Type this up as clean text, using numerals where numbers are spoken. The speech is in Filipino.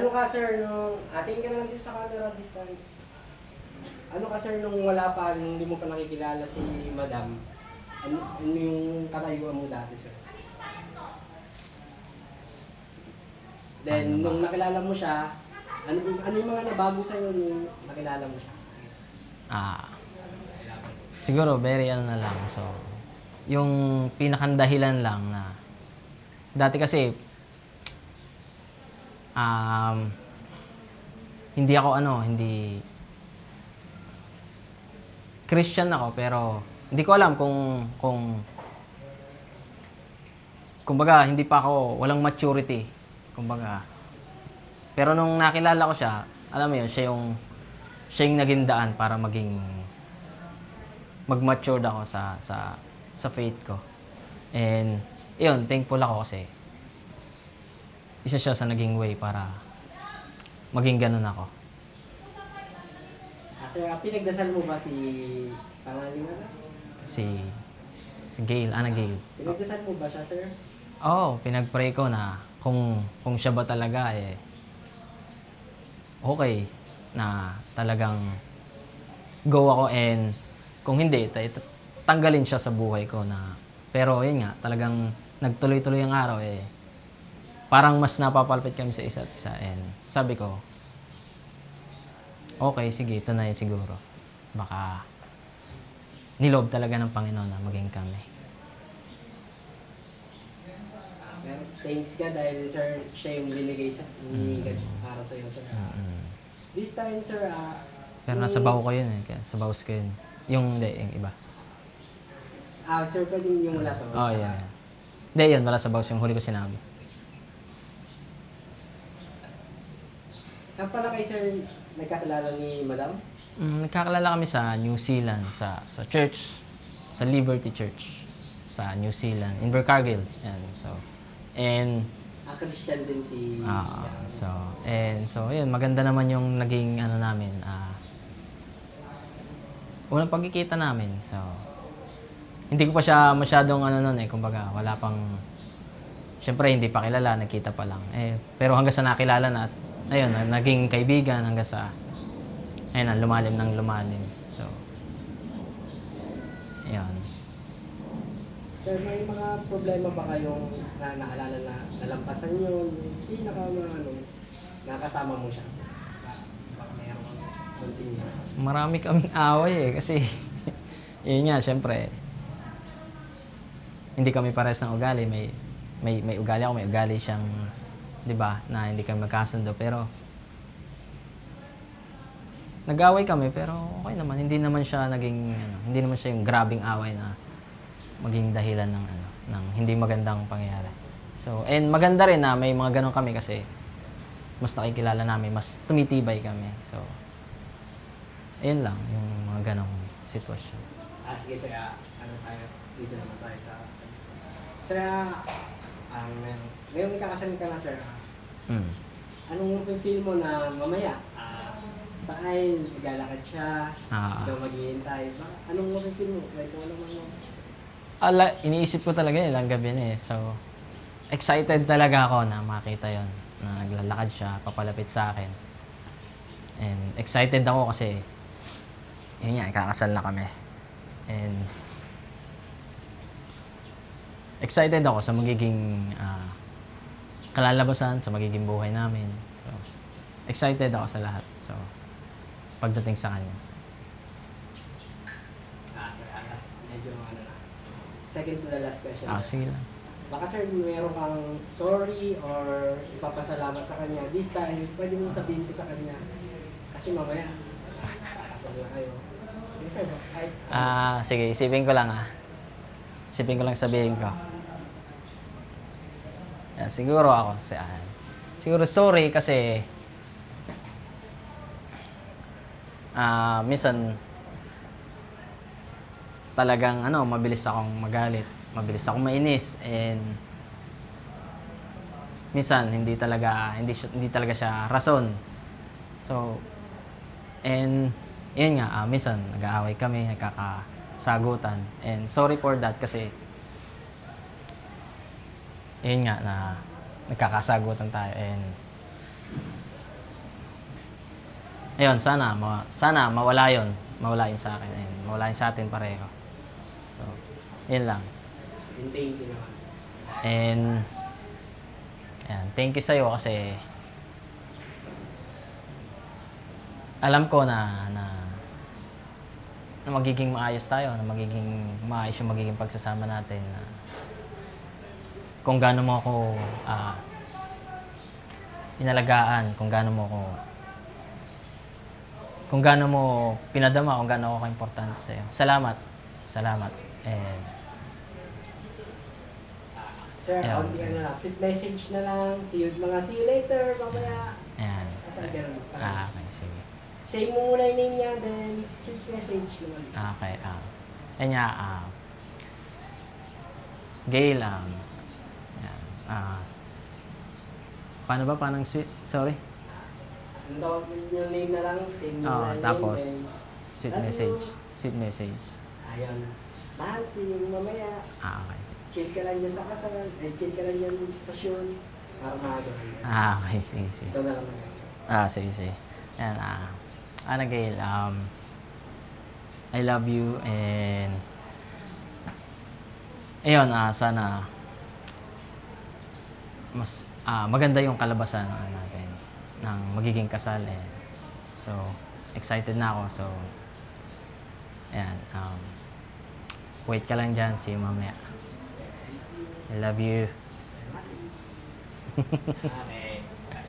Ano ka sir, nung ating ka naman dito sa camera this time. Ano ka sir, nung wala pa, nung hindi mo pa nakikilala si Madam, ano yung katayuan mo dati sir? Then, nung nakilala mo siya, ano yung mga nabago sa'yo nung nakilala mo siya? Sige, sir. Siguro very ano na lang. So, yung pinakandahilan lang na dati kasi hindi ako hindi Christian ako pero hindi ko alam kumbaga hindi pa ako walang maturity kumbaga. Pero nung nakilala ko siya, alam mo yun, siya yung naging daan para mag-matured ako sa faith ko. And yun, thankful ako kasi isa siya sa naging way para maging ganun ako. Sir, pinagdasal mo ba si pangalan mo na? Si Gail, Ana Gail. Pinagdasal mo ba siya, sir? Oo, pinag-pray ko na kung siya ba talaga okay na talagang go ako, and kung hindi, tanggalin siya sa buhay ko na. Pero yun nga, talagang nagtuloy-tuloy ang araw parang mas napapalpit kami sa isa't isa, and sabi ko, okay, sige, ito na yun siguro. Baka nilob talaga ng Panginoon na maging kami. Pero thanks ka dahil sir, siya yung binigay para sa'yo, sir. This time, sir, pero nasa baho ko yun kaya sa bawas ko yun. Yung iba. Sir, pwedeng yung wala sa bawas. Oh, yeah. Hindi, yun, wala sa bawas yung huli ko sinabi. Saan pala kayo, sir, nagkakilala ni Madam? Nagkakilala kami sa New Zealand, sa church, sa Liberty Church, sa New Zealand, in Invercargill. And Christian din si... so, yun, maganda naman yung naging namin, unang pagkikita namin. So, hindi ko pa siya masyadong kumbaga, wala pang, syempre hindi pa kilala, nakita pa lang. Pero hanggang sa nakilala na, ayun, naging kaibigan hanggang sa, ayun, lumalim ng lumalim. So, ayun. Sir, may mga problema ba kayong naalala na nalampasan nyo? Hindi nakasama mo siya, sir? Baka mayroon konting na. Marami kaming away kasi, yun nga, syempre, hindi kami pares ng ugali. May ugali ako, may ugali siyang, di ba, na hindi kami magkasundo. Pero, nag-away kami, pero okay naman. Hindi naman siya hindi naman siya yung grabing away na maging dahilan ng hindi magandang pangyayari. So, and maganda rin na may mga ganun kami kasi mas nakikilala namin, mas tumitibay kami. So, ayun lang, yung mga ganong sitwasyon. Sige, sir, tayo, dito naman tayo sa... Sir, ngayong ikakasal ka na, sir, anong feel mo na mamaya? Sa aisle, igalakad siya, ikaw maghihintay. Anong feel mo? Like, naman mo? Iniisip ko talaga ilang gabi na So, excited talaga ako na makita yon na naglalakad siya, papalapit sa akin. And excited ako kasi, yun nga, ikakasal na kami. And excited ako sa magiging kalalabasan, sa magiging buhay namin. So, excited ako sa lahat. So, pagdating sa kanya. Sir, medyo second to the last question. Sige lang. Baka sir, meron kang sorry or ipapasalamat sa kanya. This time, pwede mong sabihin ko sa kanya. Kasi mamaya, kakasal na kayo. Sige sir, kahit... Sige, isipin ko lang Isipin ko lang sabihin ko. Siguro ako, siguro sorry kasi minsan talagang mabilis akong magalit, mabilis akong mainis, and minsan hindi talaga siya rason. So, and yun nga, minsan nag-aaway kami, nagkakasagutan, and sorry for that kasi yun nga na nagkakasagutan tayo, and ayun, sana mawala yun. Mawala yun sa akin. Ayun, mawala yun sa atin pareho. So, yun lang. And thank you naman. And, ayan, thank you sa'yo kasi alam ko na magiging maayos tayo, na magiging maayos yung magiging pagsasama natin. Na kung gaano mo ako inalagaan, kung gaano mo pinadama, kung gaano ako ka-importante sa'yo. Salamat. And, Sir, Ayan. konti ano lang, sweet message na lang. See you later, mamaya. ayan. Kasal ka rin. Okay, sige. Say mo muna yung name niya, then sweet message naman. Okay, ayun nga, Gail, yan, paano ba? Paano sweet? Sorry. Ano yung name na lang, say mo muna yung Tapos, name, then sweet love message. you. Sweet message. Ayun. Mahal, see you mamaya. Okay. Chill ka lang dyan sa kasal. Chill ka lang dyan sa show. Armado. Okay, sige. Ito na naman. Sige. Yan, Gail, I love you and ayun, sana mas maganda yung kalabasan natin ng magiging kasal so excited na ako, so ayan, wait ka lang dyan, see you mamaya. I love you. Okay.